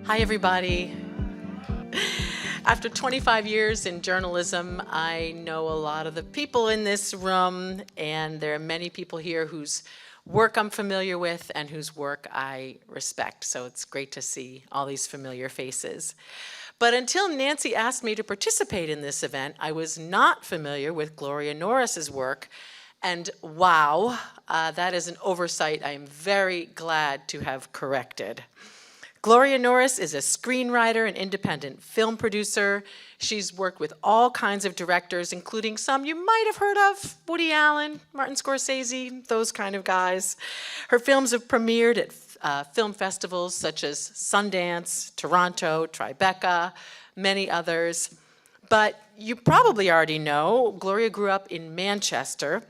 Hi, everybody. After 25 years in journalism, I know a lot of the people in this room, and there are many people here whose work I'm familiar with and whose work I respect. So it's great to see all these familiar faces. But until Nancy asked me to participate in this event, I was not familiar with Gloria Norris's work. And wow, that is an oversight I am very glad to have corrected. Gloria Norris is a screenwriter and independent film producer. She's worked with all kinds of directors, including some you might have heard of: Woody Allen, Martin Scorsese, those kind of guys. Her films have premiered at film festivals such as Sundance, Toronto, Tribeca, many others. But you probably already know, Gloria grew up in Manchester,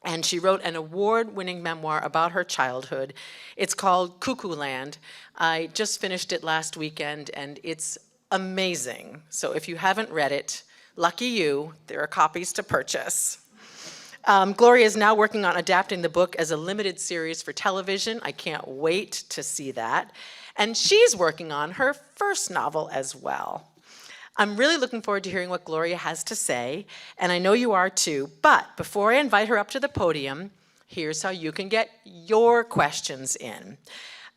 and she wrote an award-winning memoir about her childhood. It's called KooKooLand. I just finished it last weekend, and it's amazing. So if you haven't read it, lucky you, there are copies to purchase. Gloria is now working on adapting the book as a limited series for television. I can't wait to see that. And she's working on her first novel as well. I'm really looking forward to hearing what Gloria has to say, and I know you are too. But before I invite her up to the podium, here's how you can get your questions in.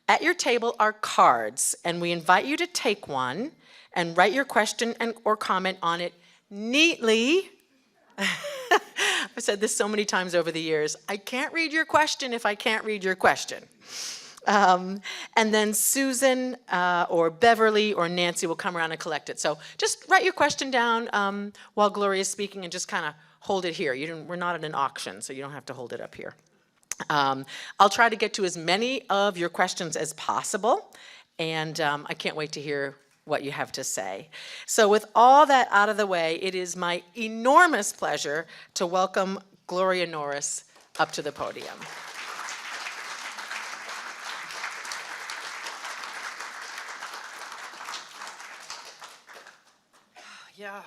At your table are cards, and we invite you to take one and write your question or comment on it neatly. I've said this so many times over the years. I can't read your question if I can't read your question. And then Susan or Beverly or Nancy will come around and collect it. So just write your question down while Gloria is speaking and just kind of hold it here. We're not at an auction, so you don't have to hold it up here. I'll try to get to as many of your questions as possible, and I can't wait to hear what you have to say. So with all that out of the way, it is my enormous pleasure to welcome Gloria Norris up to the podium. Yeah,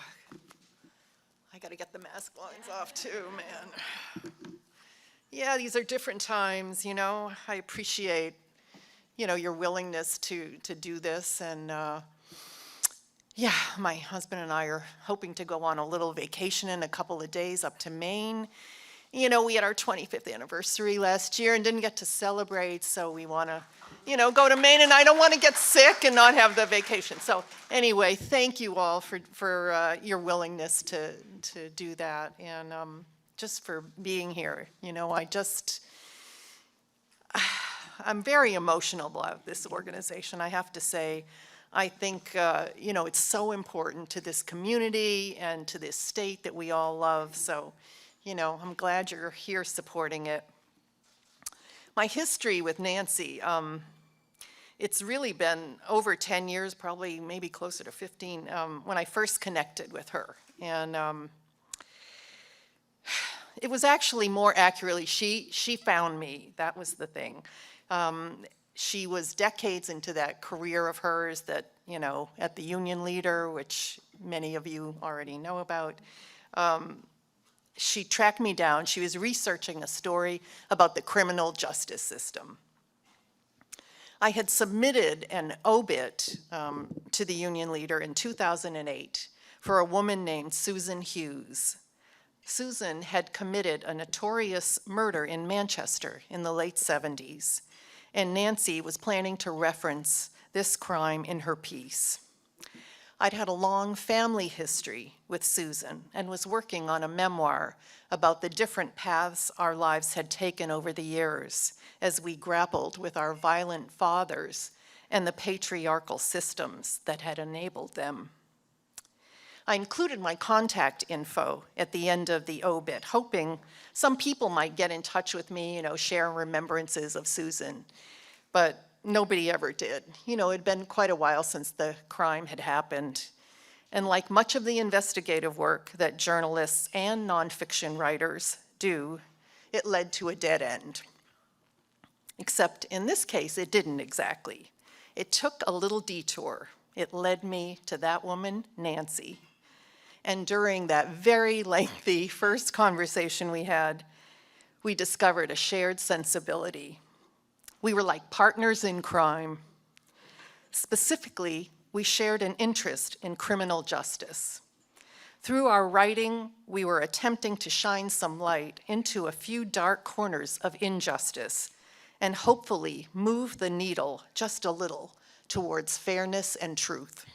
I got to get the mask lines off too, man. Yeah, these are different times, you know. I appreciate, you know, your willingness to do this. And yeah, my husband and I are hoping to go on a little vacation in a couple of days up to Maine. You know, we had our 25th anniversary last year and didn't get to celebrate, so we want to, you know, go to Maine, and I don't want to get sick and not have the vacation. So anyway, thank you all for your willingness to do that, and just for being here. You know, I'm very emotional about this organization, I have to say. I think, you know, it's so important to this community and to this state that we all love. So, you know, I'm glad you're here supporting it. My history with Nancy, it's really been over 10 years, probably maybe closer to 15, when I first connected with her. And it was actually more accurately, she found me. That was the thing. She was decades into that career of hers that, you know, at the Union Leader, which many of you already know about. She tracked me down. She was researching a story about the criminal justice system. I had submitted an obit to the Union Leader in 2008 for a woman named Susan Hughes. Susan had committed a notorious murder in Manchester in the late 70s, and Nancy was planning to reference this crime in her piece. I'd had a long family history with Susan and was working on a memoir about the different paths our lives had taken over the years as we grappled with our violent fathers and the patriarchal systems that had enabled them. I included my contact info at the end of the obit, hoping some people might get in touch with me, you know, share remembrances of Susan, but nobody ever did. You know, it had been quite a while since the crime had happened. And like much of the investigative work that journalists and nonfiction writers do, it led to a dead end. Except in this case, it didn't exactly. It took a little detour. It led me to that woman, Nancy. And during that very lengthy first conversation we had, we discovered a shared sensibility. We were like partners in crime. Specifically, we shared an interest in criminal justice. Through our writing, we were attempting to shine some light into a few dark corners of injustice and hopefully move the needle just a little towards fairness and truth.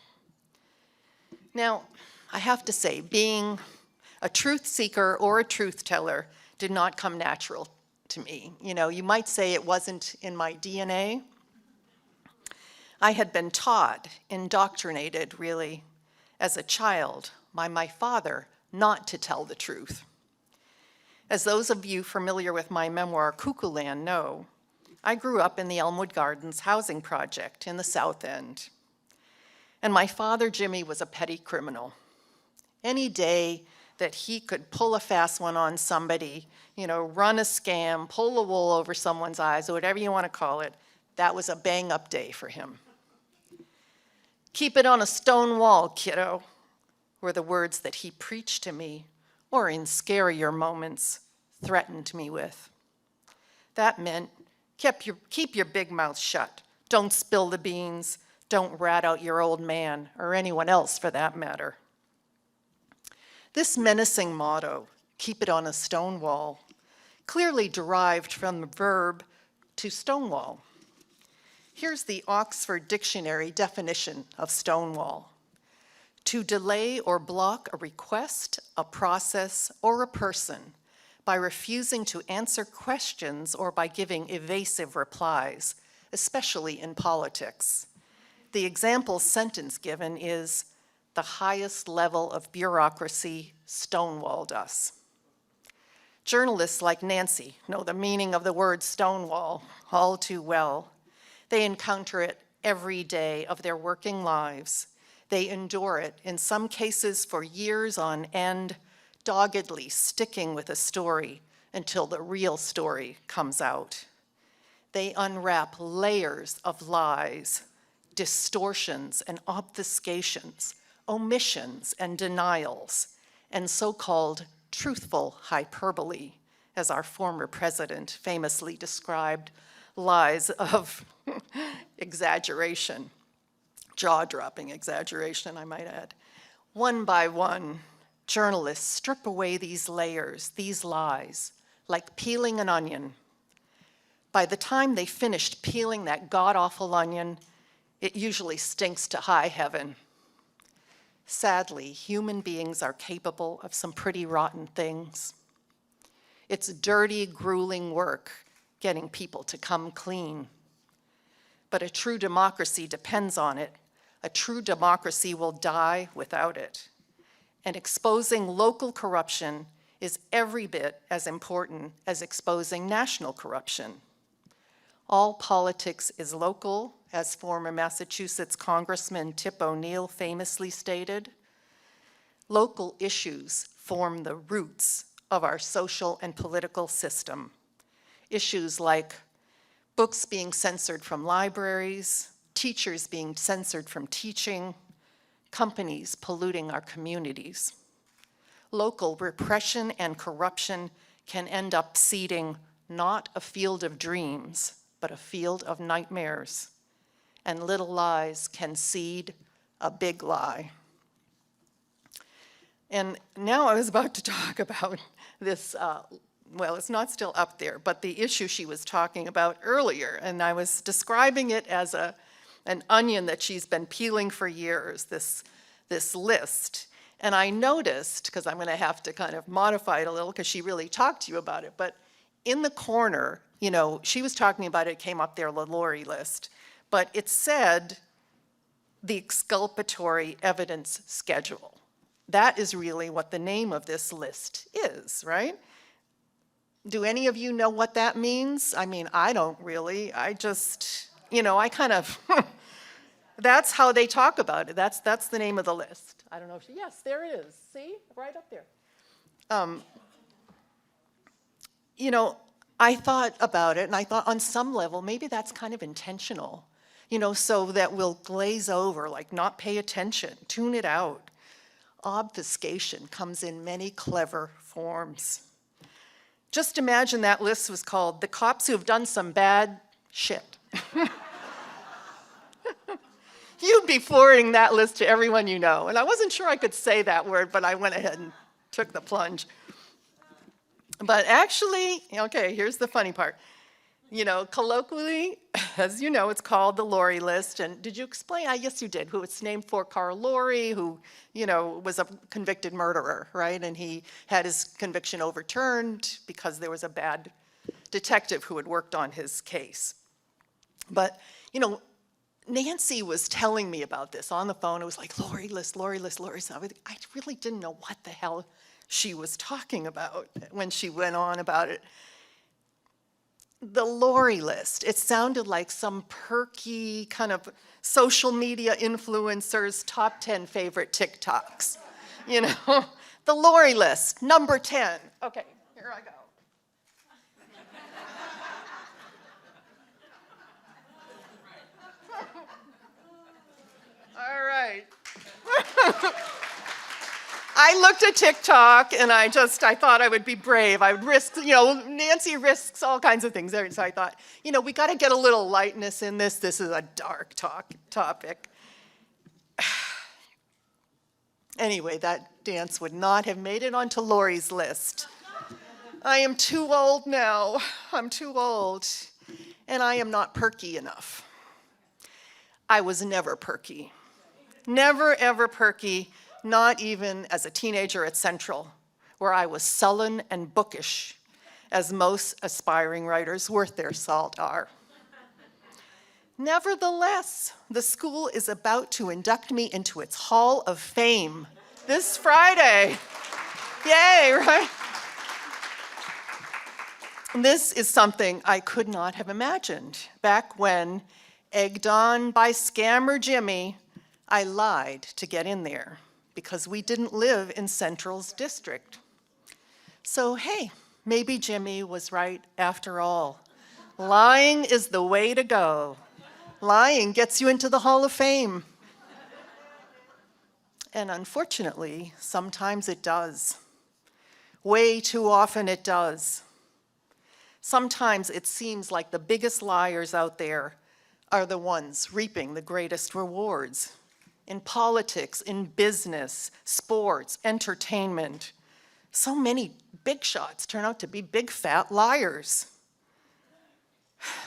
Now, I have to say, being a truth seeker or a truth teller did not come natural to me. You know, you might say it wasn't in my DNA. I had been taught, indoctrinated really, as a child by my father not to tell the truth. As those of you familiar with my memoir, KooKooLand, know, I grew up in the Elmwood Gardens housing project in the South End. And my father, Jimmy, was a petty criminal. Any day that he could pull a fast one on somebody, you know, run a scam, pull the wool over someone's eyes, or whatever you want to call it, that was a bang-up day for him. "Keep it on a stone wall, kiddo," were the words that he preached to me, or in scarier moments, threatened me with. That meant, keep your big mouth shut. Don't spill the beans. Don't rat out your old man, or anyone else for that matter. This menacing motto, "keep it on a stone wall," clearly derived from the verb to stonewall. Here's the Oxford Dictionary definition of stonewall: to delay or block a request, a process, or a person by refusing to answer questions or by giving evasive replies, especially in politics. The example sentence given is, "The highest level of bureaucracy stonewalled us." Journalists like Nancy know the meaning of the word stonewall all too well. They encounter it every day of their working lives. They endure it, in some cases for years on end, doggedly sticking with a story until the real story comes out. They unwrap layers of lies, distortions and obfuscations, omissions and denials, and so-called truthful hyperbole, as our former president famously described lies of exaggeration, jaw-dropping exaggeration, I might add. One by one, journalists strip away these layers, these lies, like peeling an onion. By the time they finished peeling that god-awful onion, it usually stinks to high heaven. Sadly, human beings are capable of some pretty rotten things. It's dirty, grueling work getting people to come clean. But a true democracy depends on it. A true democracy will die without it. And exposing local corruption is every bit as important as exposing national corruption. All politics is local, as former Massachusetts Congressman Tip O'Neill famously stated. Local issues form the roots of our social and political system. Issues like books being censored from libraries, teachers being censored from teaching, companies polluting our communities. Local repression and corruption can end up seeding not a field of dreams, but a field of nightmares. And little lies can seed a big lie. And now I was about to talk about this, well, it's not still up there, but the issue she was talking about earlier, and I was describing it as an onion that she's been peeling for years, this list. And I noticed, because I'm going to have to kind of modify it a little because she really talked to you about it, but in the corner, you know, she was talking about it came up there, the Lori list, but it said the exculpatory evidence schedule. That is really what the name of this list is, right? Do any of you know what that means? I mean, I don't really. I just, you know, I kind of, that's how they talk about it. That's the name of the list. I don't know if she, yes, there it is. See, right up there. You know, I thought about it, and I thought on some level, maybe that's kind of intentional, you know, so that we'll glaze over, like not pay attention, tune it out. Obfuscation comes in many clever forms. Just imagine that list was called The Cops Who Have Done Some Bad Shit. You'd be forwarding that list to everyone you know. And I wasn't sure I could say that word, but I went ahead and took the plunge. But actually, okay, here's the funny part. You know, colloquially, as you know, it's called the Laurie list. And did you explain? I guess you did. Who it's named for Carl Laurie, who, you know, was a convicted murderer, right? And he had his conviction overturned because there was a bad detective who had worked on his case. But, you know, Nancy was telling me about this on the phone. It was like, Laurie list, Laurie list, Laurie list. I really didn't know what the hell she was talking about when she went on about it. The Laurie list, it sounded like some perky kind of social media influencers' top 10 favorite TikToks. You know, the Laurie list, number 10. Okay, here I go. All right. I looked at TikTok and I thought I would be brave. I would risk, you know, Nancy risks all kinds of things. So I thought, you know, we got to get a little lightness in this. This is a dark topic. Anyway, that dance would not have made it onto Laurie's list. I am too old now. I'm too old. And I am not perky enough. I was never perky. Never, ever perky. Not even as a teenager at Central, where I was sullen and bookish, as most aspiring writers worth their salt are. Nevertheless, the school is about to induct me into its Hall of Fame this Friday. Yay, right? This is something I could not have imagined back when, egged on by scammer Jimmy, I lied to get in there, because we didn't live in Central's district. So hey, maybe Jimmy was right after all. Lying is the way to go. Lying gets you into the Hall of Fame. And unfortunately, sometimes it does. Way too often it does. Sometimes it seems like the biggest liars out there are the ones reaping the greatest rewards. In politics, in business, sports, entertainment. So many big shots turn out to be big fat liars.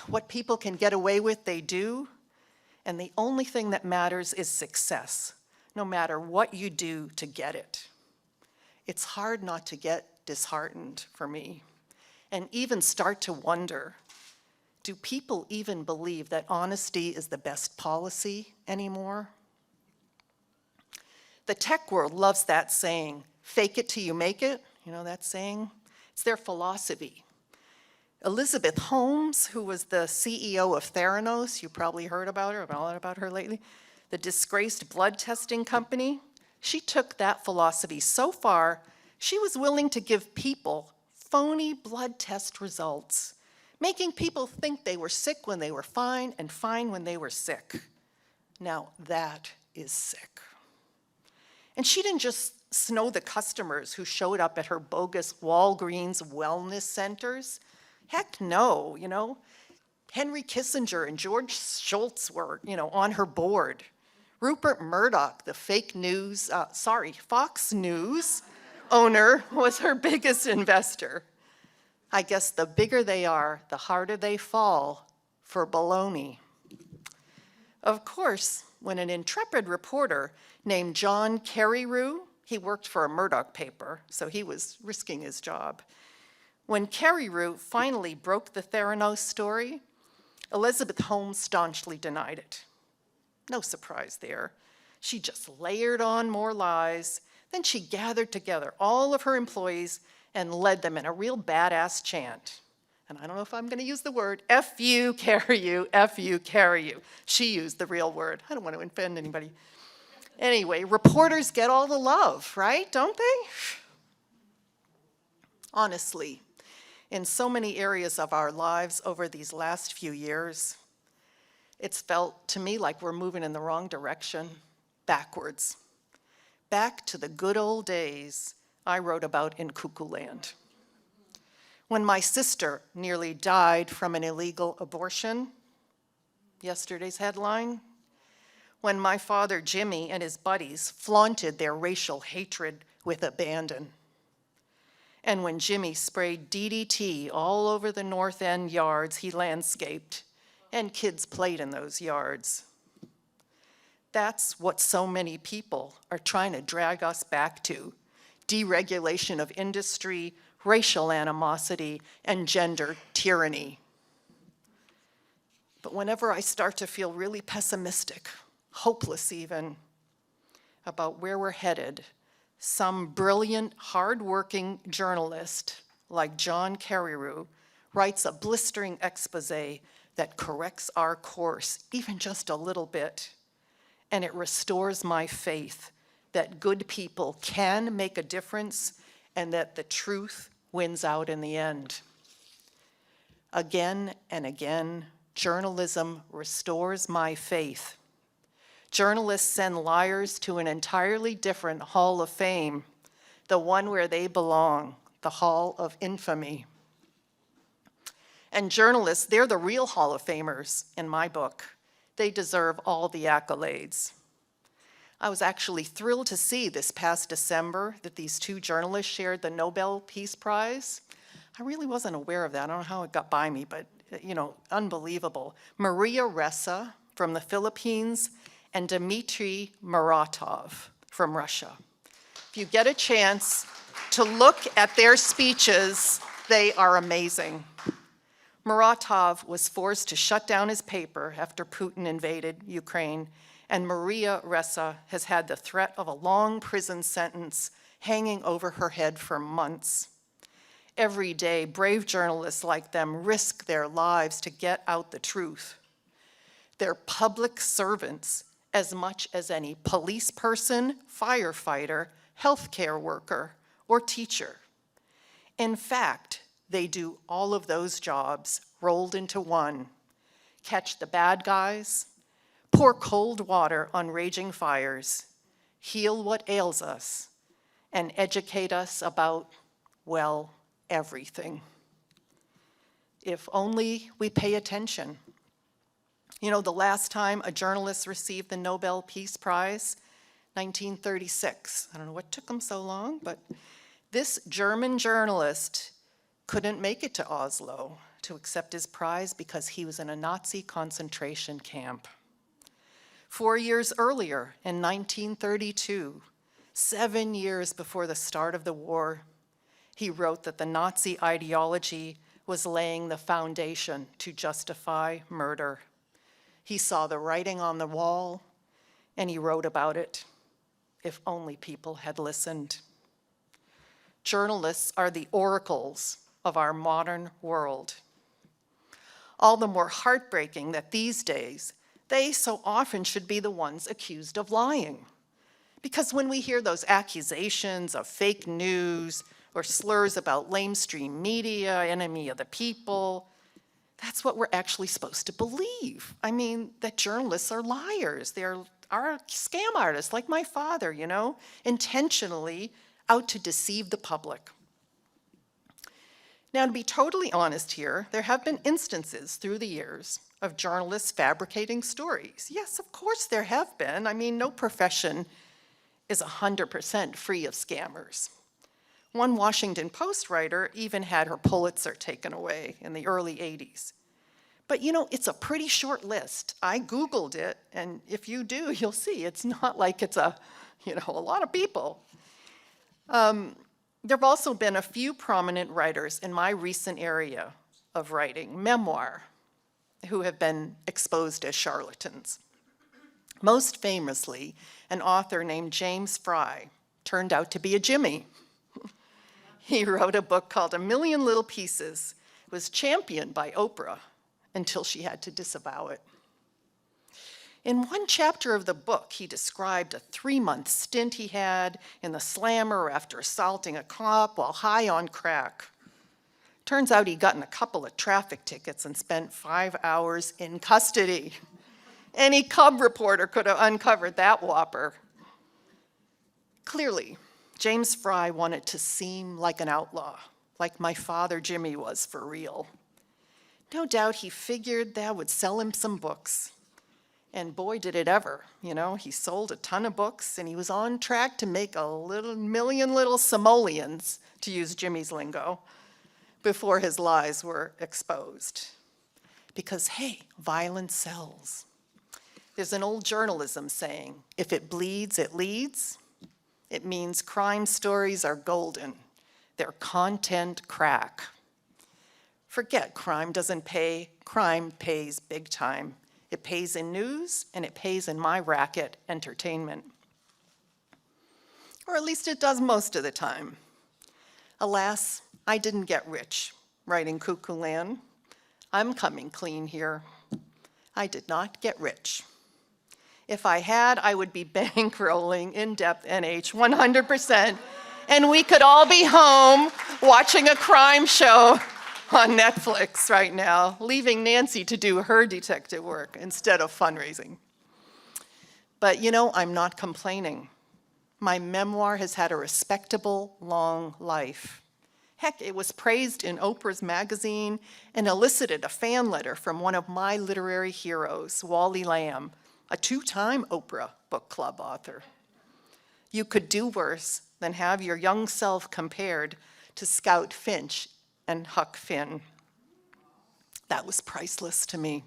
What people can get away with, they do, and the only thing that matters is success, no matter what you do to get it. It's hard not to get disheartened for me, and even start to wonder, do people even believe that honesty is the best policy anymore? The tech world loves that saying, fake it till you make it. You know that saying? It's their philosophy. Elizabeth Holmes, who was the CEO of Theranos, you probably heard about her, about her lately, the disgraced blood testing company, she took that philosophy so far, she was willing to give people phony blood test results, making people think they were sick when they were fine and fine when they were sick. Now that is sick. And she didn't just snow the customers who showed up at her bogus Walgreens wellness centers. Heck no, you know. Henry Kissinger and George Shultz were, you know, on her board. Rupert Murdoch, the Fox News owner, was her biggest investor. I guess the bigger they are, the harder they fall for baloney. Of course, when an intrepid reporter named John Carreyrou, he worked for a Murdoch paper, so he was risking his job. When Carreyrou finally broke the Theranos story, Elizabeth Holmes staunchly denied it. No surprise there. She just layered on more lies. Then she gathered together all of her employees and led them in a real badass chant. And I don't know if I'm going to use the word, F you, Carreyrou, F you, Carreyrou. She used the real word. I don't want to offend anybody. Anyway, reporters get all the love, right? Don't they? Honestly, in so many areas of our lives over these last few years, it's felt to me like we're moving in the wrong direction, backwards. Back to the good old days I wrote about in KooKooLand. When my sister nearly died from an illegal abortion, yesterday's headline. when my father Jimmy and his buddies flaunted their racial hatred with abandon. And when Jimmy sprayed DDT all over the North End yards he landscaped, and kids played in those yards. That's what so many people are trying to drag us back to: deregulation of industry, racial animosity, and gender tyranny. But whenever I start to feel really pessimistic, hopeless even, about where we're headed, some brilliant, hardworking journalist like John Carreyrou writes a blistering expose that corrects our course even just a little bit, and it restores my faith that good people can make a difference and that the truth wins out in the end. Again and again, journalism restores my faith. Journalists send liars to an entirely different hall of fame, the one where they belong, the hall of infamy. And journalists, they're the real Hall of Famers in my book. They deserve all the accolades. I was actually thrilled to see this past December that these two journalists shared the Nobel Peace Prize. I really wasn't aware of that. I don't know how it got by me, but unbelievable. Maria Ressa from the Philippines and Dmitry Muratov from Russia. If you get a chance to look at their speeches, they are amazing. Muratov was forced to shut down his paper after Putin invaded Ukraine, and Maria Ressa has had the threat of a long prison sentence hanging over her head for months. Every day, brave journalists like them risk their lives to get out the truth. They're public servants as much as any police person, firefighter, healthcare worker, or teacher. In fact, they do all of those jobs rolled into one: catch the bad guys, pour cold water on raging fires, heal what ails us, and educate us about, well, everything. If only we pay attention. The last time a journalist received the Nobel Peace Prize, 1936. I don't know what took them so long, but this German journalist couldn't make it to Oslo to accept his prize because he was in a Nazi concentration camp. 4 years earlier, in 1932, 7 years before the start of the war, he wrote that the Nazi ideology was laying the foundation to justify murder. He saw the writing on the wall, and he wrote about it. If only people had listened. Journalists are the oracles of our modern world. All the more heartbreaking that these days, they so often should be the ones accused of lying. Because when we hear those accusations of fake news or slurs about lamestream media, enemy of the people, that's what we're actually supposed to believe. I mean, that journalists are liars. They're scam artists, like my father, intentionally out to deceive the public. Now, to be totally honest here, there have been instances through the years of journalists fabricating stories. Yes, of course there have been. I mean, no profession is 100% free of scammers. One Washington Post writer even had her Pulitzer taken away in the early 80s. But it's a pretty short list. I Googled it, and if you do, you'll see it's not like it's a lot of people. There have also been a few prominent writers in my recent area of writing, memoir, who have been exposed as charlatans. Most famously, an author named James Fry turned out to be a Jimmy. He wrote a book called A Million Little Pieces. It was championed by Oprah until she had to disavow it. In one chapter of the book, he described a 3-month stint he had in the slammer after assaulting a cop while high on crack. Turns out he'd gotten a couple of traffic tickets and spent 5 hours in custody. Any cub reporter could have uncovered that whopper. Clearly, James Fry wanted to seem like an outlaw, like my father Jimmy was for real. No doubt he figured that would sell him some books. And boy, did it ever. You know, he sold a ton of books, and he was on track to make a million little simoleons, to use Jimmy's lingo, before his lies were exposed. Because, hey, violence sells. There's an old journalism saying, if it bleeds, it leads. It means crime stories are golden. They're content crack. Forget crime doesn't pay. Crime pays big time. It pays in news, and it pays in my racket, entertainment. Or at least it does most of the time. Alas, I didn't get rich writing KooKooLand. I'm coming clean here. I did not get rich. If I had, I would be bankrolling InDepthNH 100%, and we could all be home watching a crime show on Netflix right now, leaving Nancy to do her detective work instead of fundraising. But you know, I'm not complaining. My memoir has had a respectable, long life. Heck, it was praised in Oprah's magazine and elicited a fan letter from one of my literary heroes, Wally Lamb, a 2-time Oprah Book Club author. You could do worse than have your young self compared to Scout Finch and Huck Finn. That was priceless to me.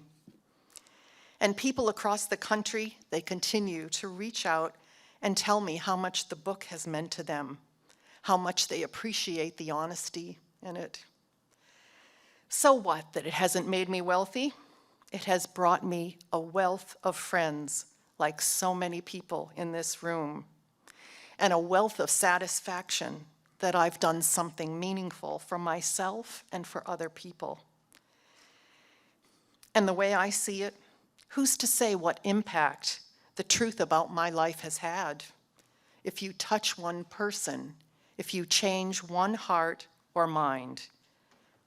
And people across the country, they continue to reach out and tell me how much the book has meant to them, how much they appreciate the honesty in it. So what that it hasn't made me wealthy? It has brought me a wealth of friends, like so many people in this room, and a wealth of satisfaction that I've done something meaningful for myself and for other people. And the way I see it, who's to say what impact the truth about my life has had? If you touch one person, if you change one heart or mind,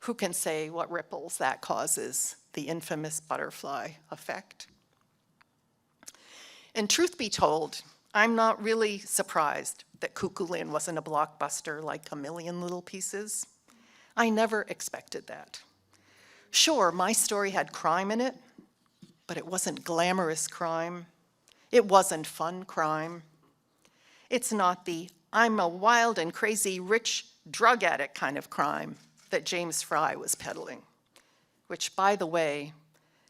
who can say what ripples that causes, the infamous butterfly effect? And truth be told, I'm not really surprised that KooKooLand wasn't a blockbuster like A Million Little Pieces. I never expected that. Sure, my story had crime in it, but it wasn't glamorous crime. It wasn't fun crime. It's not the I'm a wild and crazy rich drug addict kind of crime that James Fry was peddling, which, by the way,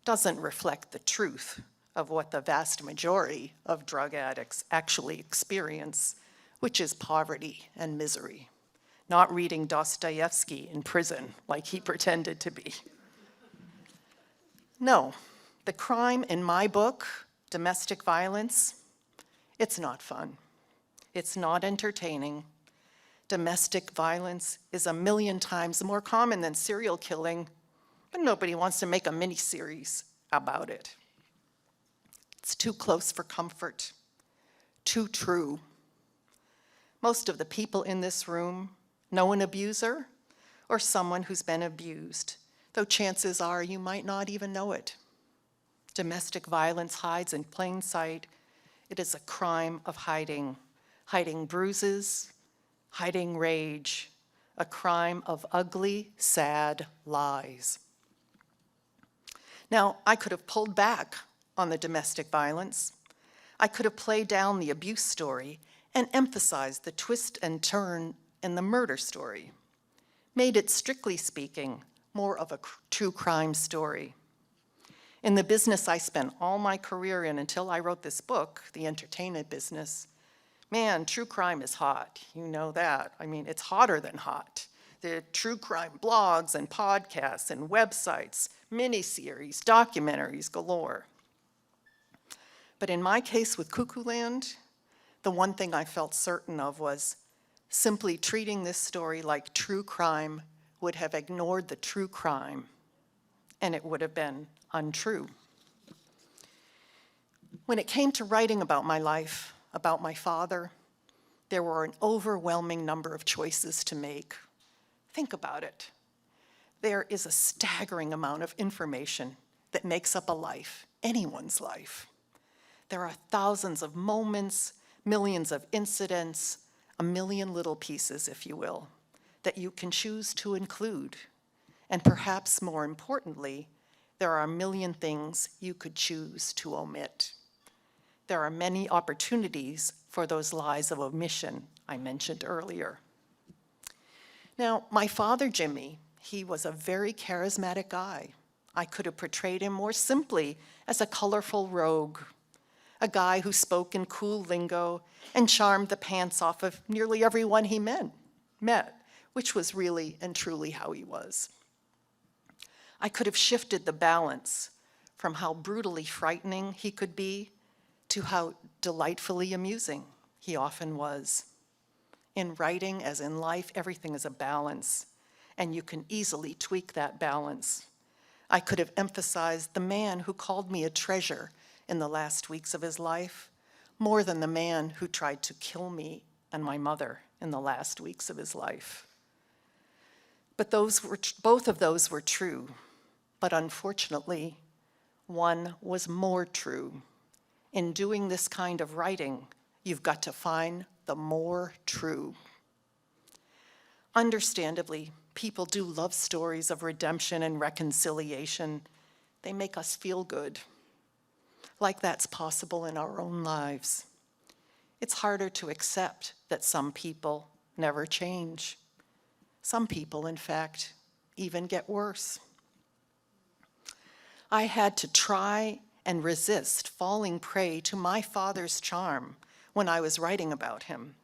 doesn't reflect the truth of what the vast majority of drug addicts actually experience, which is poverty and misery, not reading Dostoevsky in prison like he pretended to be. No, the crime in my book, domestic violence, it's not fun. It's not entertaining. Domestic violence is 1,000,000 times more common than serial killing, but nobody wants to make a mini-series about it. It's too close for comfort, too true. Most of the people in this room know an abuser or someone who's been abused, though chances are you might not even know it. Domestic violence hides in plain sight. It is a crime of hiding bruises, hiding rage, a crime of ugly, sad lies. Now, I could have pulled back on the domestic violence. I could have played down the abuse story and emphasized the twist and turn in the murder story, made it, strictly speaking, more of a true crime story. In the business I spent all my career in until I wrote this book, the entertainment business, man, true crime is hot. You know that. I mean, it's hotter than hot. There are true crime blogs and podcasts and websites, miniseries, documentaries galore. But in my case with KooKooLand, the one thing I felt certain of was simply treating this story like true crime would have ignored the true crime, and it would have been untrue. When it came to writing about my life, about my father, there were an overwhelming number of choices to make. Think about it. There is a staggering amount of information that makes up a life, anyone's life. There are thousands of moments, millions of incidents, 1,000,000 little pieces, if you will, that you can choose to include. And perhaps more importantly, there are a million things you could choose to omit. There are many opportunities for those lies of omission I mentioned earlier. Now, my father, Jimmy, he was a very charismatic guy. I could have portrayed him more simply as a colorful rogue, a guy who spoke in cool lingo and charmed the pants off of nearly everyone he met, which was really and truly how he was. I could have shifted the balance from how brutally frightening he could be to how delightfully amusing he often was. In writing, as in life, everything is a balance, and you can easily tweak that balance. I could have emphasized the man who called me a treasure in the last weeks of his life, more than the man who tried to kill me and my mother in the last weeks of his life. But both of those were true, but unfortunately, one was more true. In doing this kind of writing, you've got to find the more true. Understandably, people do love stories of redemption and reconciliation. They make us feel good, like that's possible in our own lives. It's harder to accept that some people never change. Some people, in fact, even get worse. I had to try and resist falling prey to my father's charm when I was writing about him.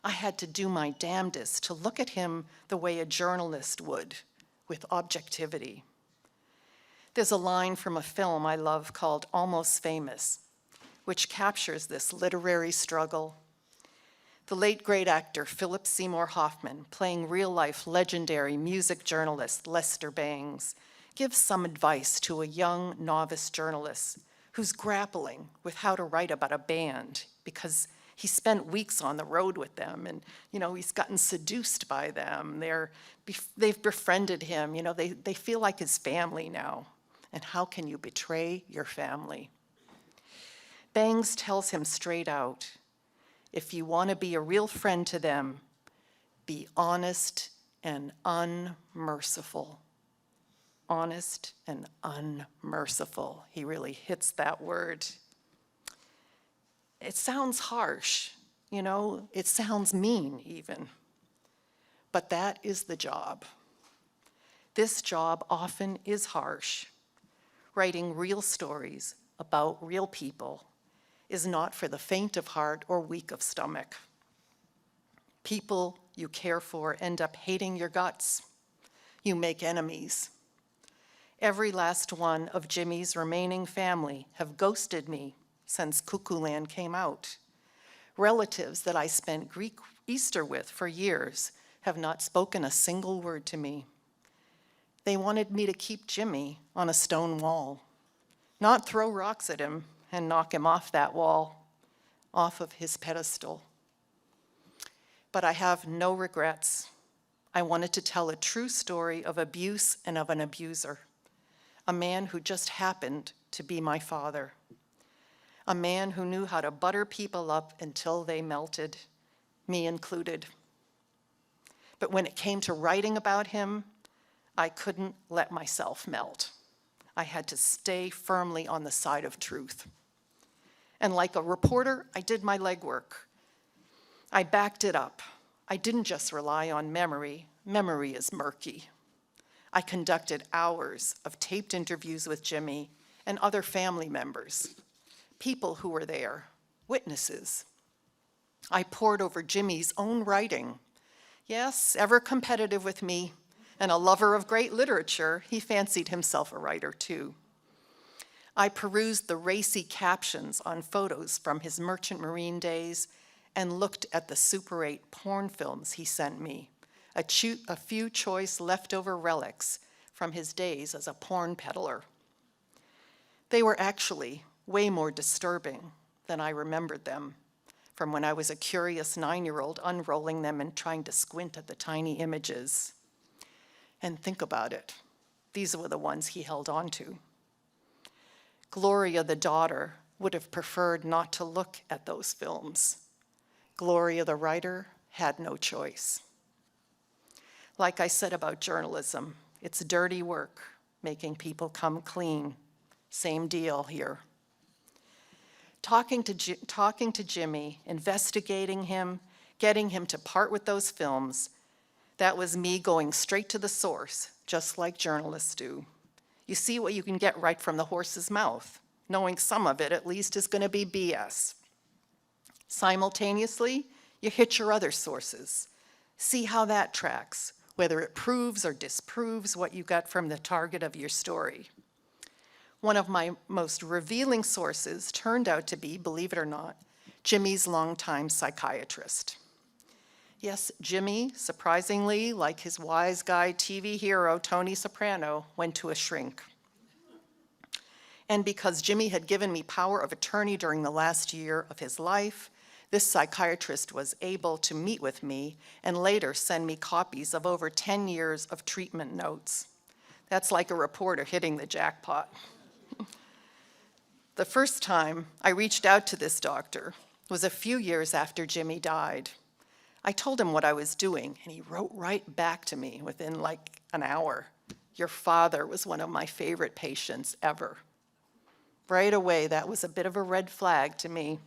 I had to do my damnedest to look at him the way a journalist would, with objectivity. There's a line from a film I love called Almost Famous, which captures this literary struggle. The late great actor Philip Seymour Hoffman, playing real-life legendary music journalist Lester Bangs, gives some advice to a young novice journalist who's grappling with how to write about a band because he spent weeks on the road with them and, he's gotten seduced by them. They've befriended him, they feel like his family now. And how can you betray your family? Bangs tells him straight out, if you want to be a real friend to them, be honest and unmerciful. Honest and unmerciful. He really hits that word. It sounds harsh, it sounds mean even. But that is the job. This job often is harsh. Writing real stories about real people is not for the faint of heart or weak of stomach. People you care for end up hating your guts. You make enemies. Every last one of Jimmy's remaining family have ghosted me since KooKooLand came out. Relatives that I spent Greek Easter with for years have not spoken a single word to me. They wanted me to keep Jimmy on a stone wall, not throw rocks at him and knock him off that wall, off of his pedestal. But I have no regrets. I wanted to tell a true story of abuse and of an abuser, a man who just happened to be my father, a man who knew how to butter people up until they melted, me included. But when it came to writing about him, I couldn't let myself melt. I had to stay firmly on the side of truth. And like a reporter, I did my legwork. I backed it up. I didn't just rely on memory. Memory is murky. I conducted hours of taped interviews with Jimmy and other family members, people who were there, witnesses. I pored over Jimmy's own writing. Yes, ever competitive with me, and a lover of great literature, he fancied himself a writer too. I perused the racy captions on photos from his Merchant Marine days and looked at the Super 8 porn films he sent me, a few choice leftover relics from his days as a porn peddler. They were actually way more disturbing than I remembered them from when I was a curious 9-year-old unrolling them and trying to squint at the tiny images. And think about it. These were the ones he held on to. Gloria, the daughter, would have preferred not to look at those films. Gloria, the writer, had no choice. Like I said about journalism, it's dirty work, making people come clean. Same deal here. Talking to Jimmy, investigating him, getting him to part with those films, that was me going straight to the source, just like journalists do. You see what you can get right from the horse's mouth, knowing some of it at least is going to be BS. Simultaneously, you hit your other sources. See how that tracks, whether it proves or disproves what you got from the target of your story. One of my most revealing sources turned out to be, believe it or not, Jimmy's longtime psychiatrist. Yes, Jimmy, surprisingly, like his wise guy TV hero Tony Soprano, went to a shrink. And because Jimmy had given me power of attorney during the last year of his life, this psychiatrist was able to meet with me and later send me copies of over 10 years of treatment notes. That's like a reporter hitting the jackpot. The first time I reached out to this doctor was a few years after Jimmy died. I told him what I was doing, and he wrote right back to me within like an hour. Your father was one of my favorite patients ever. Right away, that was a bit of a red flag to me.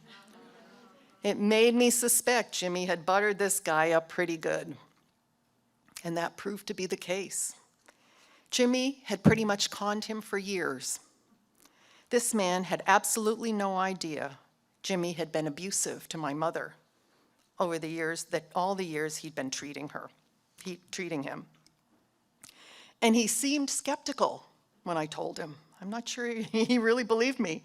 It made me suspect Jimmy had buttered this guy up pretty good. And that proved to be the case. Jimmy had pretty much conned him for years. This man had absolutely no idea Jimmy had been abusive to my mother over the years, all the years he'd been treating him. And he seemed skeptical when I told him. I'm not sure he really believed me,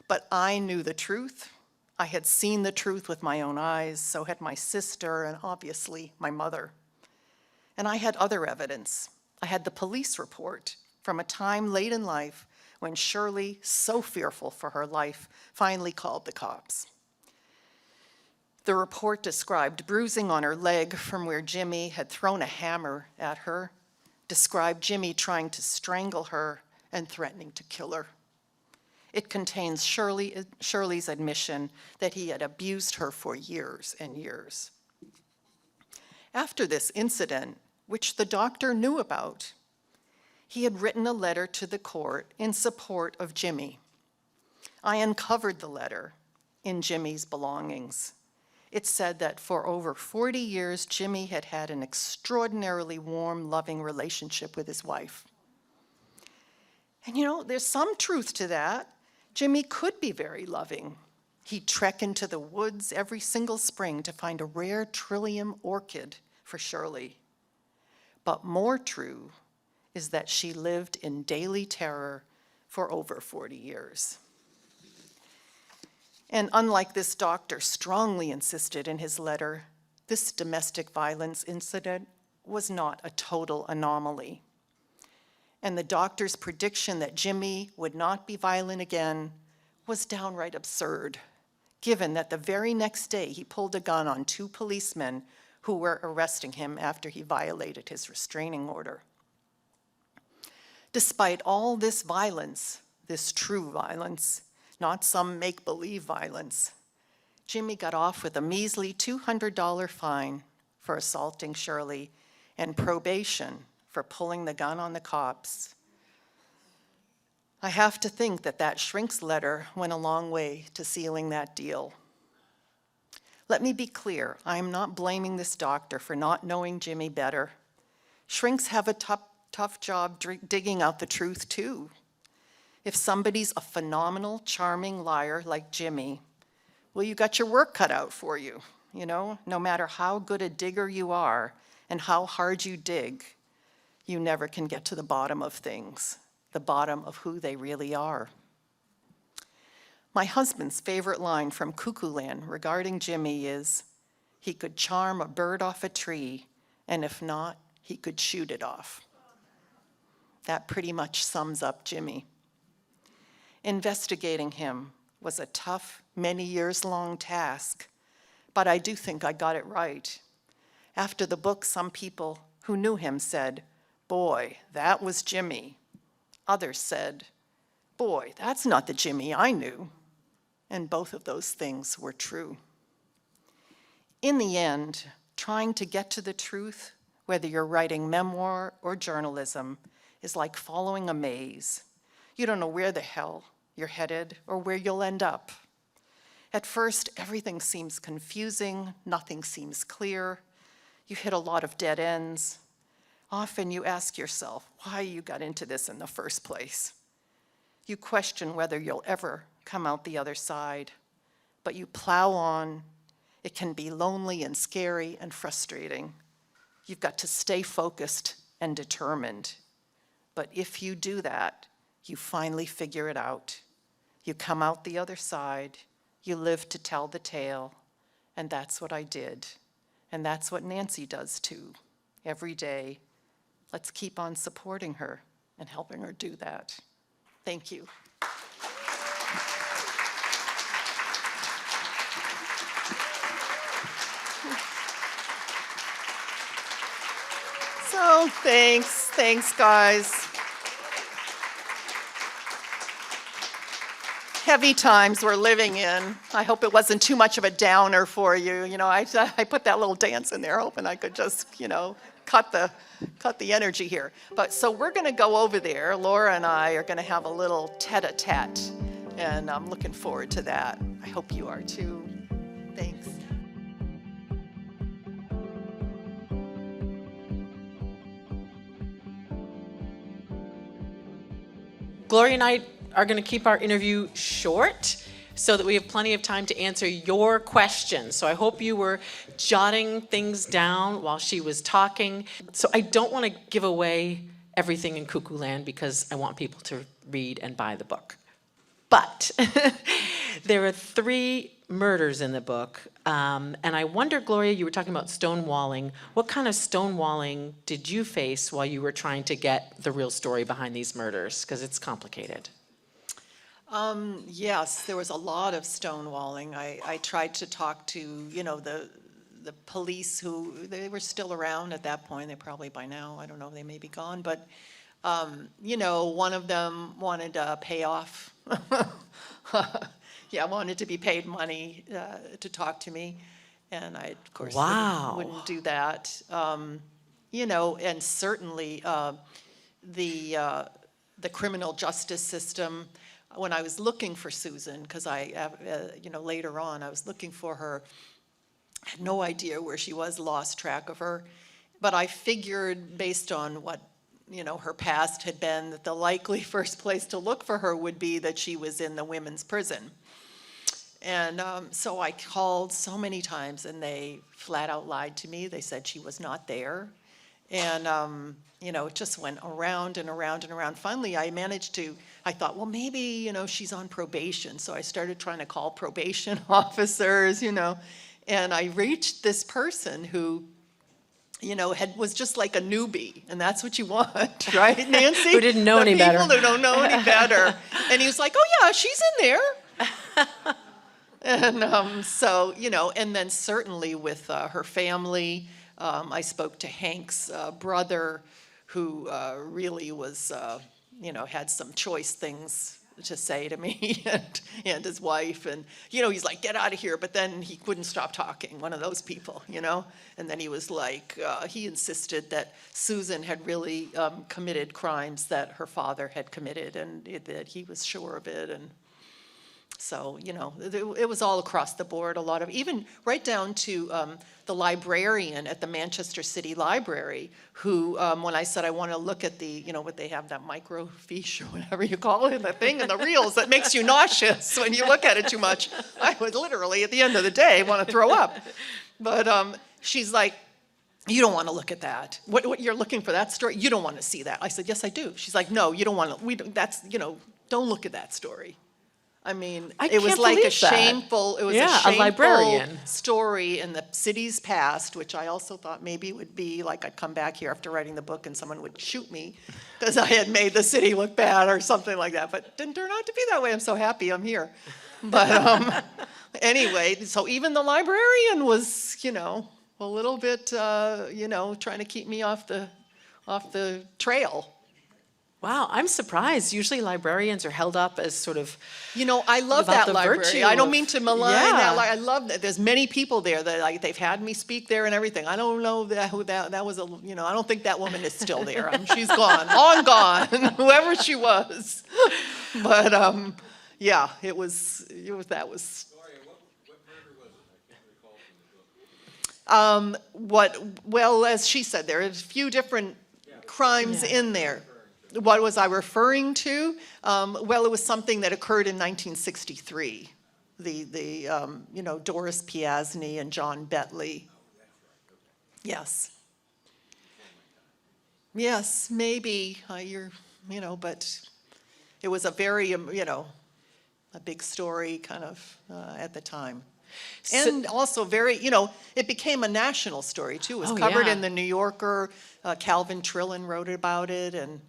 but I knew the truth. I had seen the truth with my own eyes, so had my sister and obviously my mother. And I had other evidence. I had the police report from a time late in life when Shirley, so fearful for her life, finally called the cops. The report described bruising on her leg from where Jimmy had thrown a hammer at her, described Jimmy trying to strangle her and threatening to kill her. It contains Shirley's admission that he had abused her for years and years. After this incident, which the doctor knew about, he had written a letter to the court in support of Jimmy. I uncovered the letter in Jimmy's belongings. It said that for over 40 years, Jimmy had had an extraordinarily warm, loving relationship with his wife. And you know, there's some truth to that. Jimmy could be very loving. He'd trek into the woods every single spring to find a rare trillium orchid for Shirley. But more true is that she lived in daily terror for over 40 years. And unlike this doctor strongly insisted in his letter, this domestic violence incident was not a total anomaly. And the doctor's prediction that Jimmy would not be violent again was downright absurd, given that the very next day he pulled a gun on 2 policemen who were arresting him after he violated his restraining order. Despite all this violence, this true violence, not some make-believe violence, Jimmy got off with a measly $200 fine for assaulting Shirley and probation for pulling the gun on the cops. I have to think that that shrink's letter went a long way to sealing that deal. Let me be clear, I am not blaming this doctor for not knowing Jimmy better. Shrinks have a tough job digging out the truth too. If somebody's a phenomenal, charming liar like Jimmy, well, you got your work cut out for you, you know? No matter how good a digger you are and how hard you dig, you never can get to the bottom of things, the bottom of who they really are. My husband's favorite line from KooKooLand regarding Jimmy is, he could charm a bird off a tree, and if not, he could shoot it off. That pretty much sums up Jimmy. Investigating him was a tough, many years long task, but I do think I got it right. After the book, some people who knew him said, "Boy, that was Jimmy." Others said, "Boy, that's not the Jimmy I knew." And both of those things were true. In the end, trying to get to the truth, whether you're writing memoir or journalism, is like following a maze. You don't know where the hell you're headed or where you'll end up. At first, everything seems confusing, nothing seems clear. You hit a lot of dead ends. Often you ask yourself why you got into this in the first place. You question whether you'll ever come out the other side, but you plow on. It can be lonely and scary and frustrating. You've got to stay focused and determined. But if you do that, you finally figure it out. You come out the other side, you live to tell the tale, and that's what I did. And that's what Nancy does too, every day. Let's keep on supporting her and helping her do that. Thank you. So thanks guys. Heavy times we're living in. I hope it wasn't too much of a downer for you. You know, I put that little dance in there hoping I could just, cut the energy here. But so we're gonna go over there. Laura and I are gonna have a little tete-a-tete, and I'm looking forward to that. I hope you are too. Thanks. Gloria and I are going to keep our interview short so that we have plenty of time to answer your questions. So I hope you were jotting things down while she was talking. So I don't want to give away everything in KooKooLand because I want people to read and buy the book. But there are 3 murders in the book. And I wonder, Gloria, you were talking about stonewalling. What kind of stonewalling did you face while you were trying to get the real story behind these murders? Because it's complicated. Yes, there was a lot of stonewalling. I tried to talk to, the police they were still around at that point. They're probably by now, I don't know, they may be gone. But, one of them wanted a payoff. Yeah, wanted to be paid money to talk to me. And I, of course, wouldn't do that. And certainly the criminal justice system. When I was looking for Susan, because later on I was looking for her, I had no idea where she was, lost track of her. But I figured based on what, her past had been, that the likely first place to look for her would be that she was in the women's prison. And so I called so many times and they flat out lied to me. They said she was not there. And, it just went around and around and around. Finally, I thought, well, maybe, she's on probation. So I started trying to call probation officers, and I reached this person who, was just like a newbie. And that's what you want, right, Nancy? Who didn't know any better. People who don't know any better. And he was like, oh, yeah, she's in there. And so, and then certainly with her family, I spoke to Hank's brother, who really was, had some choice things to say to me and his wife. And, he's like, get out of here. But then he wouldn't stop talking, one of those people, And then he was like, he insisted that Susan had really committed crimes that her father had committed and that he was sure of it. And so, it was all across the board, a lot of, even right down to the librarian at the Manchester City Library, who, when I said I want to look at the, what they have, that microfiche or whatever you call it, the thing in the reels that makes you nauseous when you look at it too much, I would literally, at the end of the day, want to throw up. But she's like, you don't want to look at that. What you're looking for, that story? You don't want to see that. I said, yes, I do. She's like, no, you don't want to, don't look at that story. I mean, it was like a shameful, a librarian story in the city's past, which I also thought maybe would be like I'd come back here after writing the book and someone would shoot me because I had made the city look bad or something like that. But it didn't turn out to be that way. I'm so happy I'm here. But anyway, so even the librarian was, a little bit, trying to keep me off the trail. Wow, I'm surprised. Usually librarians are held up as sort of, You know, I love about that the library. virtue I don't of- mean to malign Yeah. that. I love that. There's many people there that like they've had me speak there and everything. I don't know who that was. I don't think that woman is still there. She's gone, long gone, whoever she was. But yeah, it was that was. Gloria, what murder was it? I can't recall from the book. Well, as she said, there are a few different crimes Yeah. in there. What was I referring to? Well, it was something that occurred in 1963. Doris Piasny and John Bentley. Yes. Yes, maybe but it was a very, a big story kind of at the time. And also very, it became a national story too. It was Oh, covered yeah. in the New Yorker. Calvin Trillin wrote about it, and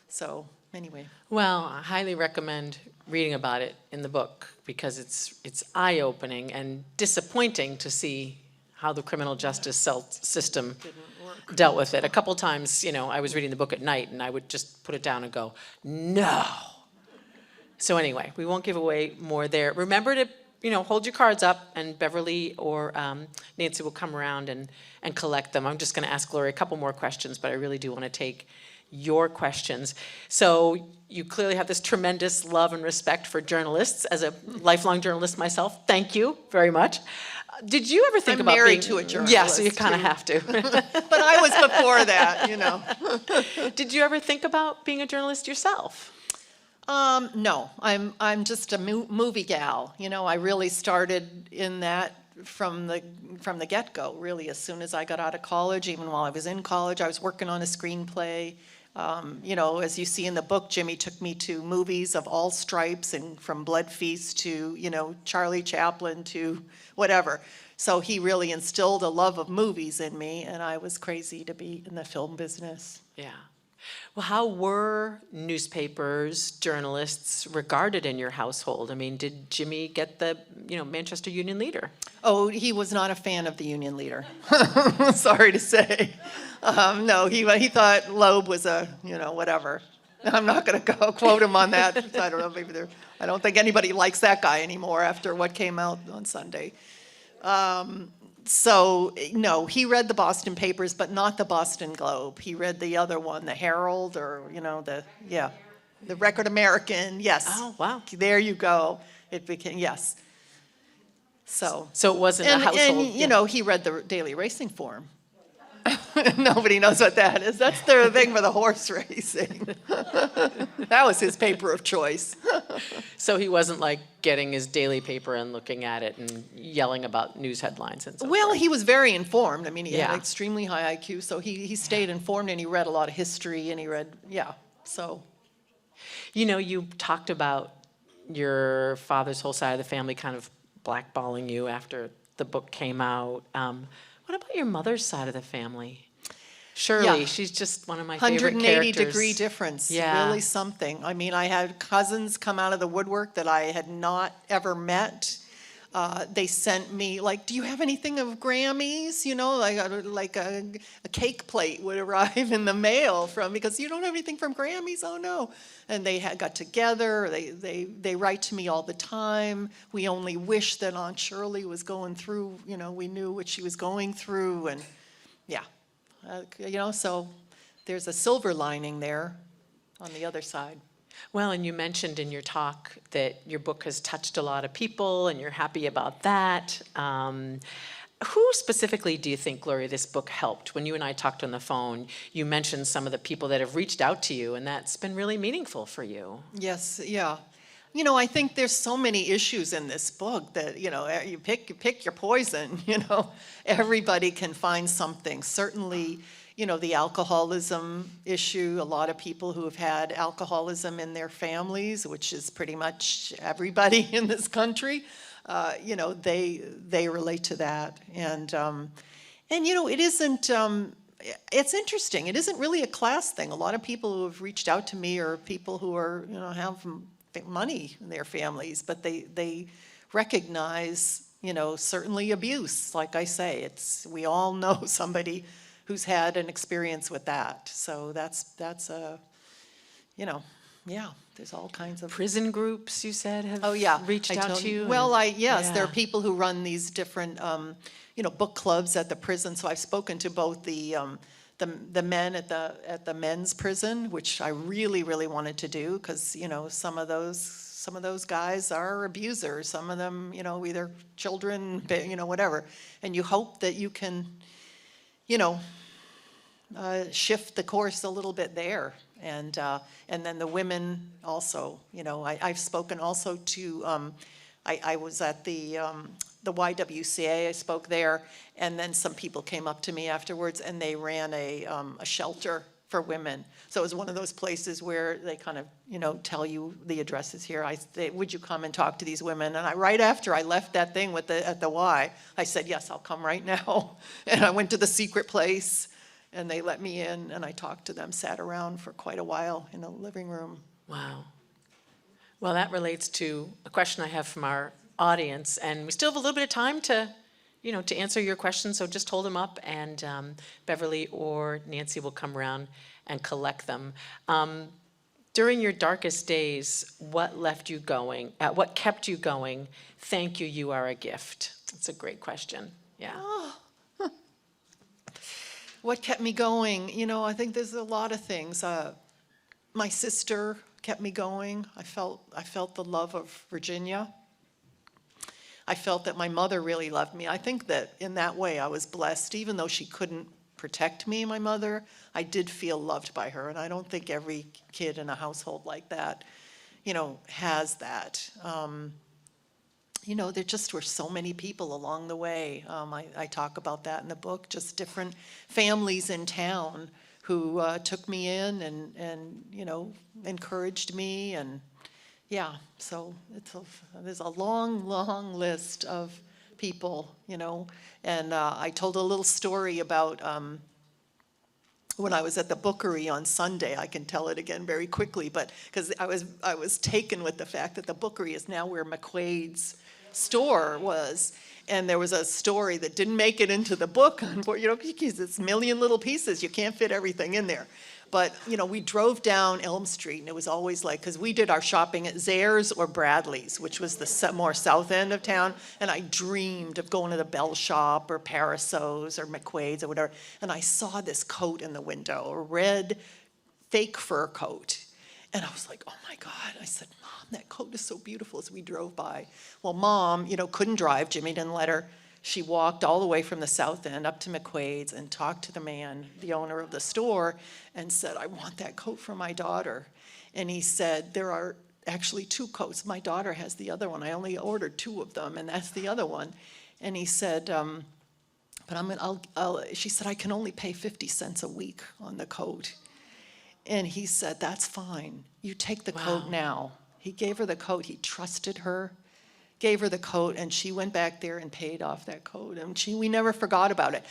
so anyway. Well, I highly recommend reading about it in the book because it's eye-opening and disappointing to see how the criminal justice system dealt with it. A couple times, I was reading the book at night and I would just put it down and go, no. So anyway, we won't give away more there. Remember to, hold your cards up, and Beverly or Nancy will come around and collect them. I'm just going to ask Gloria a couple more questions, but I really do want to take your questions. So you clearly have this tremendous love and respect for journalists. As a lifelong journalist myself, thank you very much. Did you ever think I'm about married being... to a journalist, Yeah, so you kind of too. have to. But I was before that. Did you ever think about being a journalist yourself? No, I'm just a movie gal. I really started in that from the get-go. Really, as soon as I got out of college, even while I was in college, I was working on a screenplay. As you see in the book, Jimmy took me to movies of all stripes, and from Blood Feast to Charlie Chaplin to whatever. So he really instilled a love of movies in me, and I was crazy to be in the film business. Yeah. Well, how were newspapers, journalists regarded in your household? I mean, did Jimmy get the, Manchester Union Leader? Oh, he was not a fan of the Union Leader. Sorry to say. No, he thought Loeb was a, whatever. I'm not going to go quote him on that. I don't know, I don't think anybody likes that guy anymore after what came out on Sunday. So, no, he read the Boston papers, but not the Boston Globe. He read the other one, the Herald, or, the Record American. Yes. Oh, wow. There you go. It became, yes. So it wasn't a household. And, he read the Daily Racing Form. Nobody knows what that is. That's their thing for the horse racing. That was his paper of choice. So he wasn't like getting his daily paper and looking at it and yelling about news headlines and so Well, forth. he was very informed. I mean, he Yeah. had extremely high IQ, so he stayed informed, and he read a lot of history, and he read, so. You talked about your father's whole side of the family kind of blackballing you after the book came out. What about your mother's side of the family? Shirley, Yeah. she's just one of my favorite 180 characters. degree difference, Yeah. really something. I mean, I had cousins come out of the woodwork that I had not ever met. They sent me, like, do you have anything of Grammys? Like a cake plate would arrive in the mail because you don't have anything from Grammys? Oh, no. And they got together. They write to me all the time. We only wish that Aunt Shirley was going through, we knew what she was going through. And yeah, so there's a silver lining there on the other side. Well, and you mentioned in your talk that your book has touched a lot of people and you're happy about that. Who specifically do you think, Gloria, this book helped? When you and I talked on the phone, you mentioned some of the people that have reached out to you, and that's been really meaningful for you. Yes, yeah. I think there's so many issues in this book that, you pick your poison, Everybody can find something. Certainly, the alcoholism issue, a lot of people who have had alcoholism in their families, which is pretty much everybody in this country, they relate to that. And it isn't, it's interesting. It isn't really a class thing. A lot of people who have reached out to me are people who are, have money in their families, but they recognize, certainly abuse. Like I say, we all know somebody who's had an experience with that. So that's yeah, there's all kinds of. Prison groups, you said, have Oh, yeah. reached out to you? Well, and- yes, there are yeah. people who run these different, book clubs at the prison. So I've spoken to both the men at the men's prison, which I really, really wanted to do, because, some of those guys are abusers. Some of them, either children, whatever. And you hope that you can, shift the course a little bit there. And then the women also, I've spoken also to, I was at the YWCA, I spoke there, and then some people came up to me afterwards, and they ran a shelter for women. So it was one of those places where they kind of, tell you the addresses here. Would you come and talk to these women? And right after I left that thing at the Y, I said, yes, I'll come right now. And I went to the secret place, and they let me in, and I talked to them, sat around for quite a while in the living room. Wow. Well, that relates to a question I have from our audience, and we still have a little bit of time to answer your questions, so just hold them up, and Beverly or Nancy will come around and collect them. During your darkest days, what left you going? What kept you going? Thank you, you are a gift. That's a great question. Yeah. What kept me going? I think there's a lot of things. My sister kept me going. I felt the love of Virginia. I felt that my mother really loved me. I think that in that way I was blessed. Even though she couldn't protect me, my mother, I did feel loved by her. And I don't think every kid in a household like that, has that. There just were so many people along the way. I talk about that in the book, just different families in town who took me in and encouraged me. And yeah, so there's a long, long list of people, And I told a little story about when I was at the Bookery on Sunday. I can tell it again very quickly, but because I was taken with the fact that the Bookery is now where McQuaid's store was, and there was a story that didn't make it into the book, because it's a million little pieces, you can't fit everything in there. But we drove down Elm Street, and it was always like, because we did our shopping at Zare's or Bradley's, which was the more south end of town, and I dreamed of going to the Bell Shop or Paraso's or McQuaid's or whatever, and I saw this coat in the window, a red fake fur coat. And I was like, oh my God. I said, Mom, that coat is so beautiful, as we drove by. Well, Mom, couldn't drive. Jimmy didn't let her. She walked all the way from the south end up to McQuaid's and talked to the man, the owner of the store, and said, I want that coat for my daughter. And he said, there are actually 2 coats. My daughter has the other one. I only ordered 2 of them, and that's the other one. And he said, she said, I can only pay 50 cents a week on the coat. And he said, that's fine. You take the coat now. He gave her the coat. He trusted her, gave her the coat, and she went back there and paid off that coat. And we never forgot about it.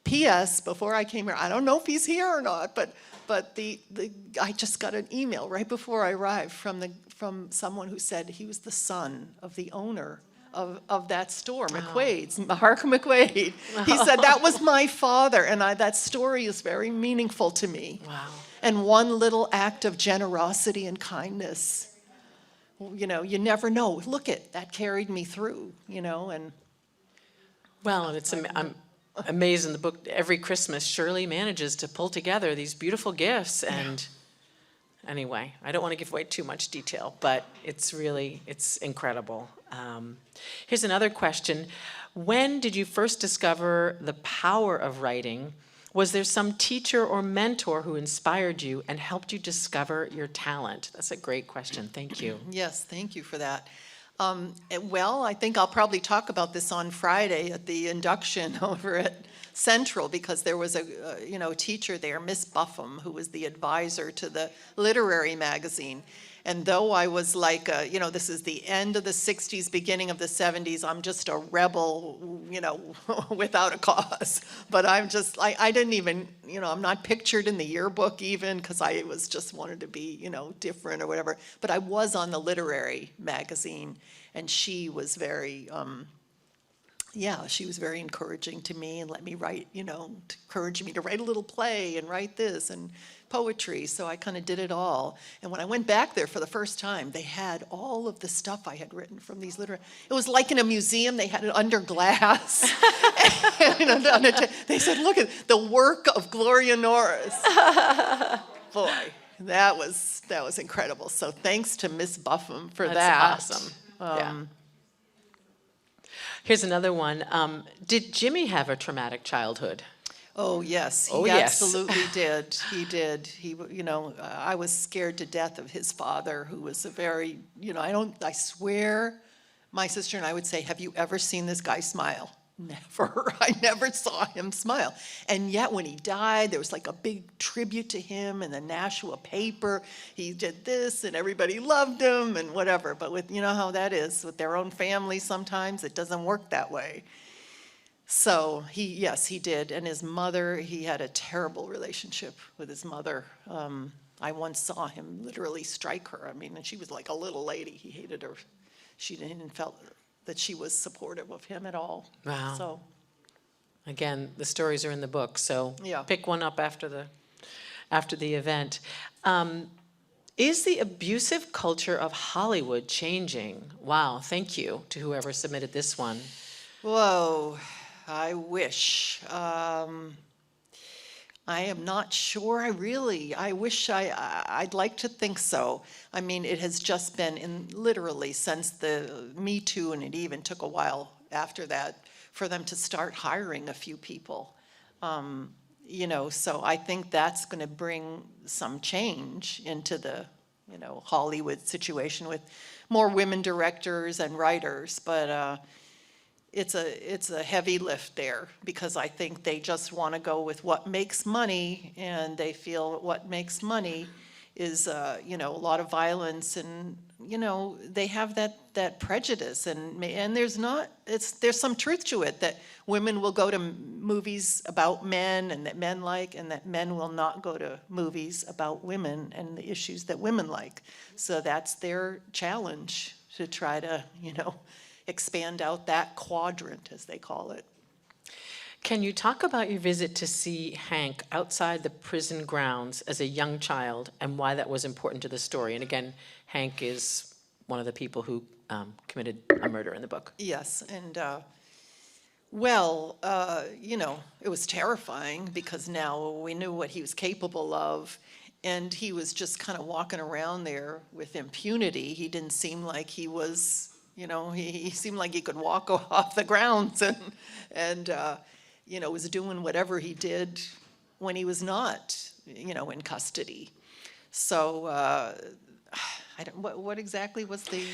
P.S. Before I came here, I don't know if he's here or not, but I just got an email right before I arrived from someone who said he was the son of the owner of that store, McQuaid's, Mark McQuaid. He said, that was my father, and that story is very meaningful to me. Wow. And one little act of generosity and kindness, you never know. Look that carried me through, and. Well, and I'm amazed in the book, every Christmas, Shirley manages to pull together these beautiful gifts. And anyway, I don't want to give away too much detail, but it's incredible. Here's another question. When did you first discover the power of writing? Was there some teacher or mentor who inspired you and helped you discover your talent? That's a great question. Thank you. Yes, thank you for that. Well, I think I'll probably talk about this on Friday at the induction over at Central, because there was a teacher there, Miss Buffum, who was the advisor to the literary magazine. And though I was like, this is the end of the 60s, beginning of the 70s, I'm just a rebel, without a cause. But I didn't even, I'm not pictured in the yearbook even, because I was just wanted to be, different or whatever. But I was on the literary magazine, and she was very yeah, she was very encouraging to me and let me write, to encourage me to write a little play and write this and poetry. So I kind of did it all. And when I went back there for the first time, they had all of the stuff I had written from these literary. It was like in a museum. They had it under glass. They said, "Look at the work of Gloria Norris." Boy, that was incredible. So thanks to Miss Buffum for that. That's awesome. Yeah. Here's another one. Did Jimmy have a traumatic childhood? Oh, yes. Oh, He yes. absolutely did. He did. I was scared to death of his father, who was a very, I swear, my sister and I would say, "Have you ever seen this guy smile?" Never. I never saw him smile. And yet when he died, there was like a big tribute to him in the Nashua paper. He did this and everybody loved him and whatever. But with, how that is with their own family, sometimes it doesn't work that way. So yes, he did. And his mother, he had a terrible relationship with his mother. I once saw him literally strike her. I mean, and she was like a little lady. He hated her. She didn't felt that she was supportive of him at all. Wow. So Again, the stories are in the book, so Yeah. pick one up after the event. Is the abusive culture of Hollywood changing? Wow, thank you to whoever submitted this one. whoa, I wish. I am not sure. I wish I'd like to think so. I mean, it has just been literally since the Me Too, and it even took a while after that for them to start hiring a few people. So I think that's going to bring some change into the, Hollywood situation with more women directors and writers. But it's a heavy lift there, because I think they just want to go with what makes money, and they feel what makes money is a lot of violence, and they have that prejudice, and there's some truth to it, that women will go to movies about men and that men like, and that men will not go to movies about women and the issues that women like. So that's their challenge, to try to expand out that quadrant, as they call it. Can you talk about your visit to see Hank outside the prison grounds as a young child, and why that was important to the story? And again, Hank is one of the people who committed a murder in the book. Yes, and it was terrifying, because now we knew what he was capable of, and he was just kind of walking around there with impunity. He didn't seem like he was, he seemed like he could walk off the grounds, and was doing whatever he did when he was not, in custody. So what exactly was the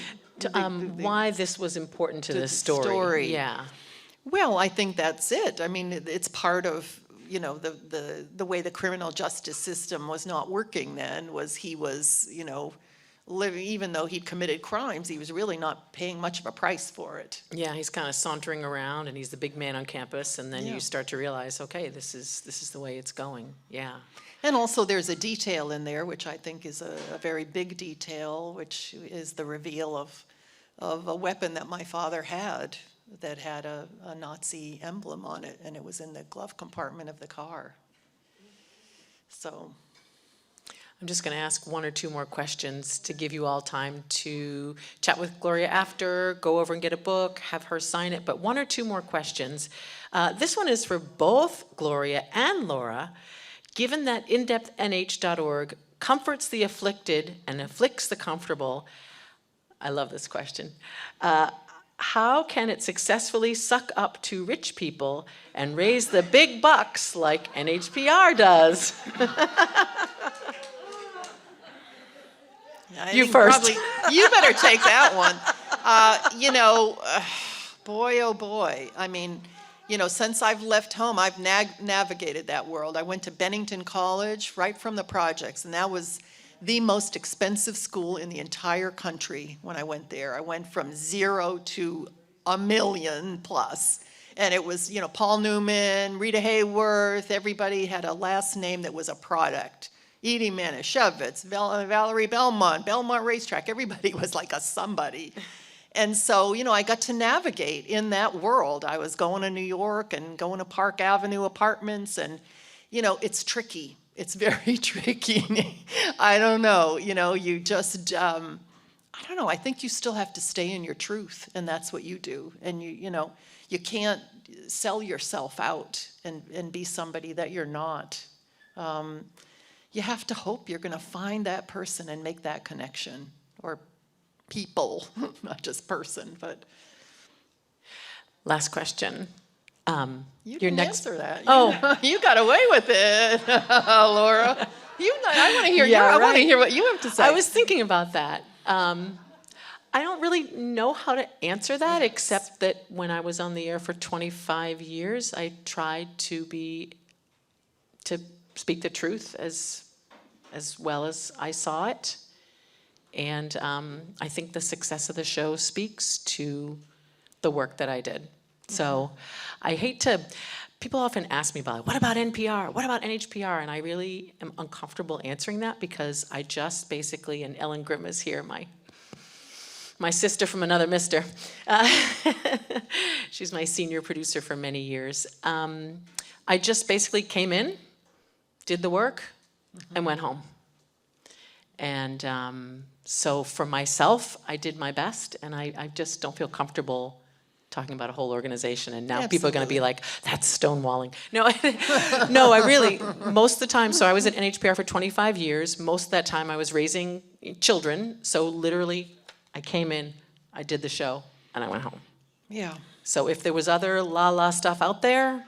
Why this was important to the story. Yeah. Well, I think that's it. I mean, it's part of, the way the criminal justice system was not working then, was he was, living, even though he'd committed crimes, he was really not paying much of a price for it. Yeah, he's kind of sauntering around, and he's the big man on campus, and then Yeah. you start to realize, okay, this is the way it's going. Yeah. And also there's a detail in there, which I think is a very big detail, which is the reveal of a weapon that my father had, that had a Nazi emblem on it, and it was in the glove compartment of the car. So I'm just going to ask one or two more questions to give you all time to chat with Gloria after, go over and get a book, have her sign it, but one or two more questions. This one is for both Gloria and Laura. Given that InDepthNH.org comforts the afflicted and afflicts the comfortable, I love this question, how can it successfully suck up to rich people and raise the big bucks like NHPR does? You first. You better take that one. Boy, oh boy. I mean, since I've left home, I've navigated that world. I went to Bennington College right from the projects, and that was the most expensive school in the entire country when I went there. I went from 0 to $1 million plus. And it was, Paul Newman, Rita Hayworth, everybody had a last name that was a product. Edie Manischewitz, Valerie Belmont Racetrack, everybody was like a somebody. And so, I got to navigate in that world. I was going to New York and going to Park Avenue apartments, and, it's tricky. It's very tricky. I don't know, you just, I don't know, I think you still have to stay in your truth, and that's what you do. And you can't sell yourself out and be somebody that you're not. You have to hope you're going to find that person and make that connection, or people, not just person, but. Last question. You Your didn't next. answer that. Oh. You got away with it, Laura. I want to hear. Yeah, I want to right. hear what you have to say. I was thinking about that. I don't really know how to answer that, except that when I was on the air for 25 years, I tried to speak the truth as well as I saw it. And I think the success of the show speaks to the work that I did. So I hate to, people often ask me about, what about NPR? What about NHPR? And I really am uncomfortable answering that, because I just basically, and Ellen Grimm is here, my sister from another mister. She's my senior producer for many years. I just basically came in, did the work, and went home. And so for myself, I did my best, and I just don't feel comfortable talking about a whole organization. And now people are going to be like, that's stonewalling. No, no, I really, most of the time, so I was at NHPR for 25 years. Most of that time I was raising children. So literally, I came in, I did the show, and I went home. Yeah. So if there was other la-la stuff out there,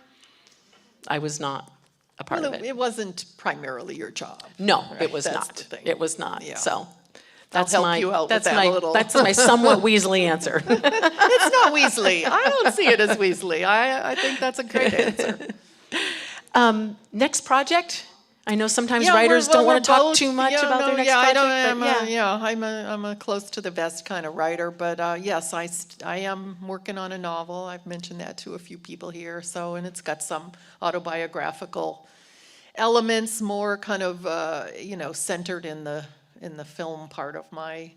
I was not a part of it. It wasn't primarily your job. No, right? it was That's not. the thing. It was not. Yeah. So that's help my you out with that's that my a little. that's my somewhat Weasley answer. It's not Weasley. I don't see it as Weasley. I think that's a great answer. Next project. I know sometimes Yeah, writers we're don't want to talk both- too much yeah, about no, their next yeah, project. I'm a close to the best kind of writer, but yes, I am working on a novel. I've mentioned that to a few people here. So, and it's got some autobiographical elements, more kind of centered in the film part of my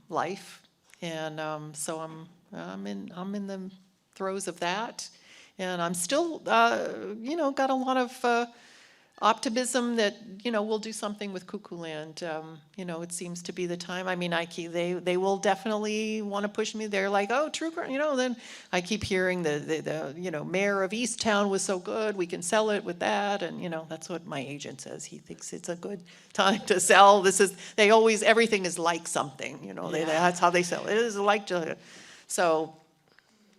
life, and so I'm in the throes of that, and I'm still got a lot of optimism that we'll do something with KooKooLand. It seems to be the time. I mean, they will definitely want to push me. They're like, oh, true crime. Then I keep hearing the mayor of Easttown was so good. We can sell it with that, and that's what my agent says. He thinks it's a good time to sell. Everything is like something. That's how they sell it. It is like so.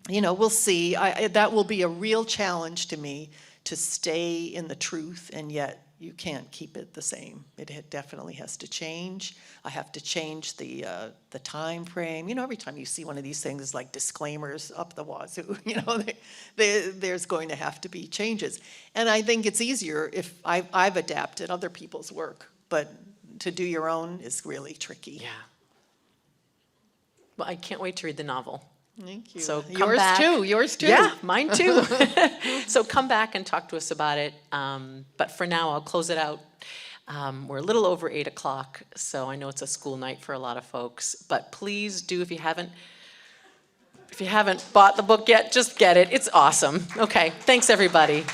We'll see. That will be a real challenge to me, to stay in the truth, and yet you can't keep it the same. It definitely has to change. I have to change the time frame. Every time you see one of these things, it's like disclaimers up the wazoo. There's going to have to be changes. And I think it's easier if I've adapted other people's work, but to do your own is really tricky. Yeah. Well, I can't wait to read the novel. Thank you. So come yours back. too. Yours too. Yeah, mine too. So come back and talk to us about it. But for now, I'll close it out. We're a little over 8 o'clock, so I know it's a school night for a lot of folks. But please do, if you haven't bought the book yet, just get it. It's awesome. Okay, thanks everybody.